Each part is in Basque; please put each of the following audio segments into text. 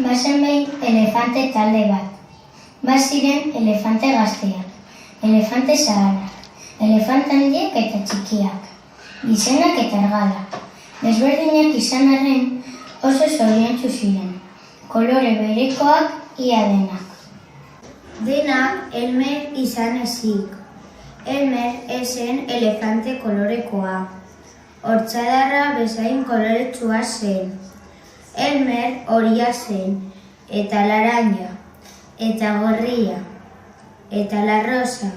Bazen behin elefante talde bat. Baziren elefante gazteak, elefante zaharrak, elefante handiak eta txikiak, gizenak eta argalak. Desberdinak izan arren oso zoriontsu ziren, kolore berekoak ia denak. Denak Elmer izan ezik. Elmer esen elefante kolorekoa. Hortzadarra bezain koloretsua zen. Elmer horia zen, eta laranja, eta gorria, eta larrosa,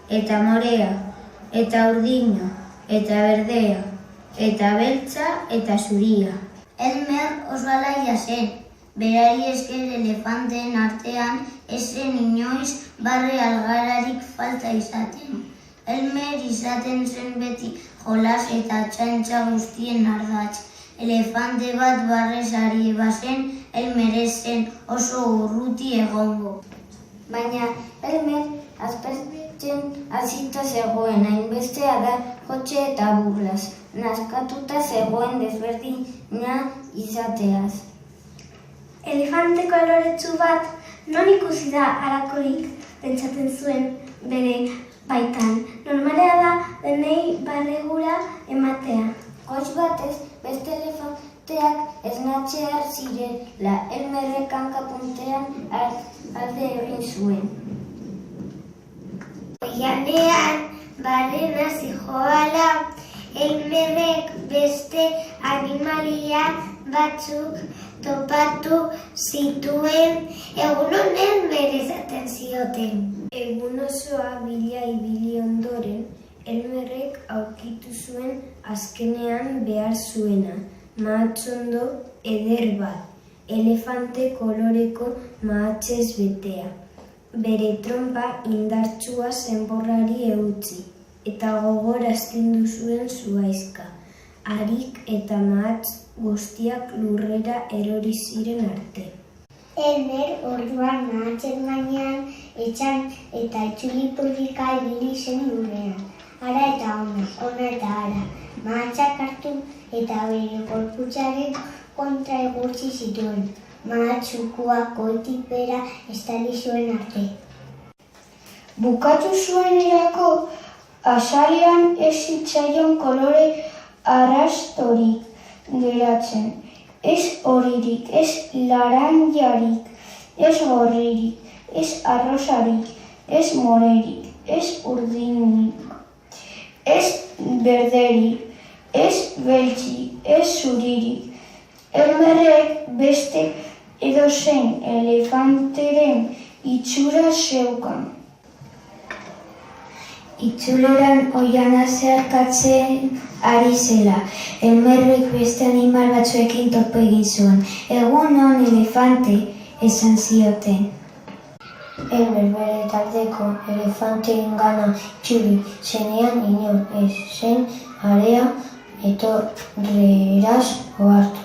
eta morea, eta urdina, eta berdea, eta beltza, eta zuria. Elmer oso alaia zen, berari esker elefanteen artean ez zen inoiz barre algararik falta izaten. Elmer izaten zen beti jolas eta txantxa guztien ardatz. Elefante bat barrez ari bazen, Elmer ez zen oso urruti egongo. Baina Elmer aspertzen hasita zegoen, hainbestea da jotxe eta burlaz, naskatuta zegoen desberdina izateaz. Elefante koloretsu bat non ikusi da halakorik, pentsatzen zuen bere baitan. Normalea da denei barregura ematea. Goiz batez, beste elefanteak esnatxear zirela, Elmerrek hanka puntean alde egin zuen. Oianean, barrena zijoala, Elmerrek beste animalia batzuk topatu zituen, egun honen bere esaten zioten. Egun osoa bila ibili ondoren, Elmerrek aurkitu zuen azkenean behar zuena, mahatsondo eder bat, elefante koloreko mahatsez betea. Bere trompa indartsua zenborrari eutzi, eta gogor astindu zuen zuhaizka. Harik eta mahats guztiak lurrera erori ziren arte. Elmer orduan mahatzen gainean etxan eta itxulipurdika ibili zen lurrean. Ara eta ona eta ara, mahatsak hartu eta bere gorputzaren kontra egurtzi zituen. Mahatsukuak goitik bera estali zuen arte. Bukatu zuenerako, azalean ez zitzaion kolore arrastorik geratzen. Ez horirik, ez laranjarik, ez gorririk, ez arrosarik, ez morerik, ez urdinik, ez berderik, ez beltzik, ez zuririk. Elmerrek beste edozein elefanteren itxura zeukan. Itzuleran oiana zeharkatzen ari zela. Elmerrek beste animal batzuekin topo egin zuen. Egun on elefante, esan zioten. Elmer bere taldeko elefanteen gana itzuli zenean inon ez zen area etorreraz ohartu.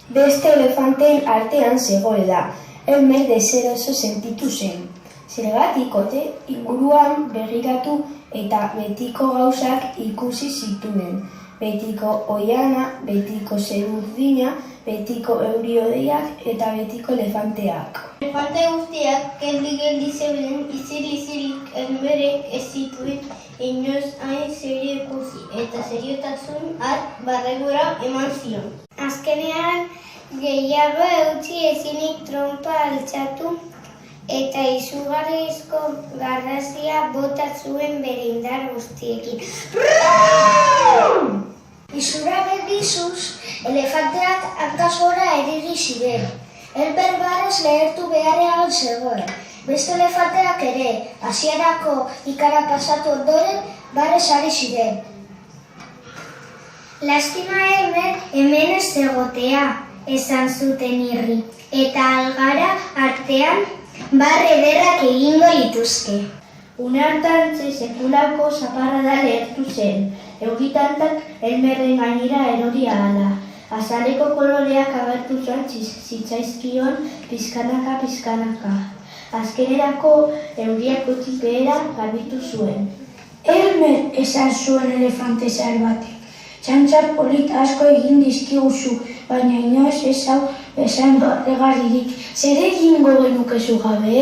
Beste elefanteen artean zegoela, Elmer deseroso sentitu zen. Zergatik ote inguruan begiratu eta betiko gauzak ikusi zituen. Betiko oiana, betiko zer-urdina, betiko euri-hodeiak eta betiko elefanteak. Elefante guztiak geldi zeuden izirik Elmerrek ez zituen inoiz hain serio ikusi eta seriotasun hat barregura eman zion. Azkenean gehiago eutsi ezinik trompa altxatu eta izugarrizko garrazia bota zuen bere indar guztiekin. Izura berdizuz, elefanteak hankasora eriri ziren. Elmer barrez lehertu beharrean zegoen. Beste elefanteak ere, hasierako ikara pasatu ondoren, barrez ari ziren. Lastima Elmer hemen ez egotea, esan zuten irri, eta algara artean barre ederrak egingo lituzke. Une hartan sekulako zaparrada lehertu zen, euritantak Elmerren gainera erori ahala. Azaleko koloreak agertu zitzaizkion pizkanaka. Azkenerako euriak utik behera garbitu zuen. Elmer, esan zuen elefante zahar batek. Txantxar polita asko egin dizkiguzu, baina inoiz ez hau Bezain barregarririk, zer egingo genukezu gabe?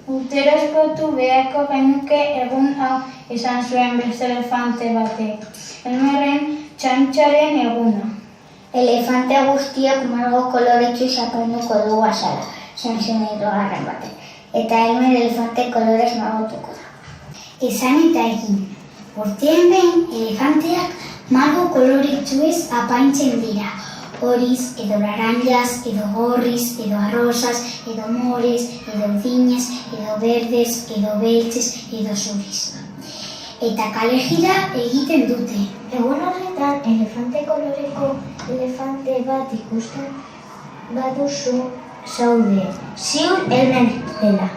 Urtero espotu beharko genuke egun hau izan zuen beste elefante batek. Elmerren txantxaren eguna. Elefante guztiak margo koloretsu zapalduko dugu azala, zen hirugarren batek. Eta Elmer elefante kolorez margotuko da. Esan eta egin. Urtean behin, elefanteak margo koloretsuez apaintzen dira. Horiz, edo laranjas, edo gorriz, edo arrosas, edo mores, edo urdinez, edo berdes, edo beltzez, edo zuriz. Eta kalejira egiten dute. Egun horretan, elefante koloreko elefante bat ikusten baduzu Zaude, ziur Elmer dela.